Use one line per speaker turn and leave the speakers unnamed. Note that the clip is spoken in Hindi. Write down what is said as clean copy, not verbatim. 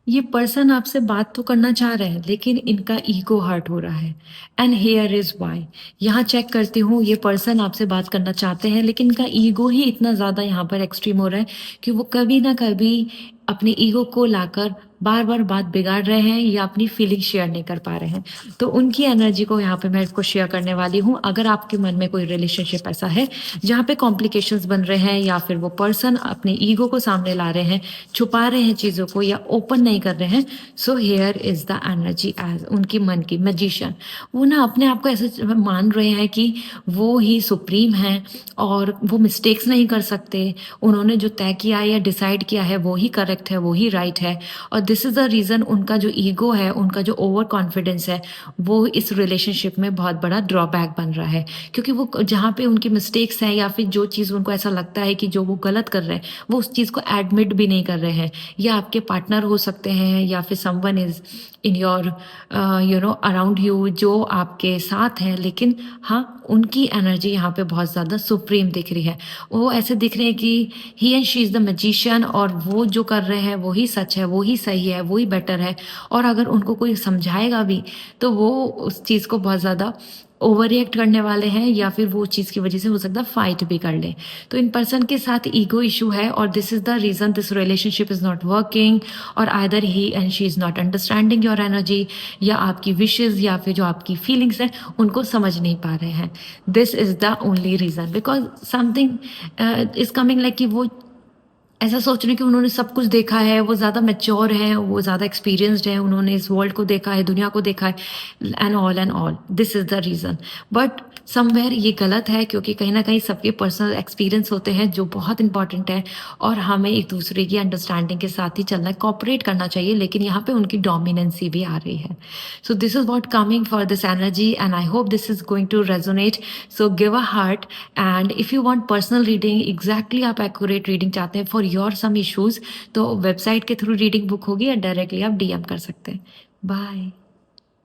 ये पर्सन आपसे बात तो करना चाह रहे हैं लेकिन इनका ईगो हर्ट हो रहा है एंड हियर इज व्हाई। यहाँ चेक करती हूँ, ये पर्सन आपसे बात करना चाहते हैं लेकिन इनका ईगो ही इतना ज़्यादा यहाँ पर एक्सट्रीम हो रहा है कि वो कभी ना कभी अपने ईगो को लाकर बार बार बात बिगाड़ रहे हैं या अपनी फीलिंग शेयर नहीं कर पा रहे हैं। तो उनकी एनर्जी को यहाँ पे मैं इसको शेयर करने वाली हूँ। अगर आपके मन में कोई रिलेशनशिप ऐसा है जहाँ पे कॉम्प्लिकेशंस बन रहे हैं या फिर वो पर्सन अपने ईगो को सामने ला रहे हैं, छुपा रहे हैं चीज़ों को या ओपन नहीं कर रहे हैं, so here is the energy as उनकी मन की मैजिशियन। वो ना अपने आप को ऐसे मान रहे हैं कि वो ही सुप्रीम हैं और वो मिस्टेक्स नहीं कर सकते। उन्होंने जो तय किया है या डिसाइड किया है वो ही करेक्ट है, वो ही राइट है। और दिस इज़ द रीज़न उनका जो ईगो है, उनका जो ओवर कॉन्फिडेंस है, वो इस रिलेशनशिप में बहुत बड़ा ड्रॉबैक बन रहा है। क्योंकि वो जहाँ पे उनकी मिस्टेक्स हैं या फिर जो चीज़ उनको ऐसा लगता है कि जो वो गलत कर रहे हैं, वो उस चीज़ को एडमिट भी नहीं कर रहे हैं। या आपके पार्टनर हो सकते हैं या फिर someone is in your around you जो आपके साथ हैं, लेकिन हाँ, उनकी एनर्जी यहाँ पे बहुत ज़्यादा सुप्रीम दिख रही है। वो ऐसे दिख रहे हैं कि he and she is the magician और वो जो कर रहे हैं वो ही सच है, वो ही सही है, वो ही बेटर है। और अगर उनको कोई समझाएगा भी तो वो उस चीज़ को बहुत ज़्यादा ओवर रिएक्ट करने वाले हैं या फिर वो चीज़ की वजह से हो सकता है फाइट भी कर लें। तो इन पर्सन के साथ ईगो इशू है और this is the reason this relationship is not working. और either he and she is not understanding your energy या आपकी विशेज़ या फिर जो आपकी फीलिंग्स हैं उनको समझ नहीं पा रहे हैं। This is the only reason because something is coming like कि वो ऐसा सोच रहे हैं कि उन्होंने सब कुछ देखा है, वो ज़्यादा मैच्योर हैं, वो ज़्यादा एक्सपीरियंस्ड हैं, उन्होंने इस वर्ल्ड को देखा है, दुनिया को देखा है and all, this is the reason. But somewhere ये गलत है क्योंकि कहीं न कहीं सबके पर्सनल एक्सपीरियंस होते हैं जो बहुत इम्पोर्टेंट है और हमें एक-दूसरे की अंडरस्टैंडिंग के साथ ही चलना है, कोऑपरेट करना चाहिए, लेकिन यहाँ पे उनकी डोमिनेंसी भी आ रही है। So this is what coming for this energy and I hope this is going to resonate. So give a heart and if you want personal reading, exactly आप एक्यूरेट रीडिंग चाहते हैं फॉर योर सम इश्यूज, तो वेबसाइट के थ्रू रीडिंग बुक होगी या डायरेक्टली आप डीएम कर सकते हैं। बाय।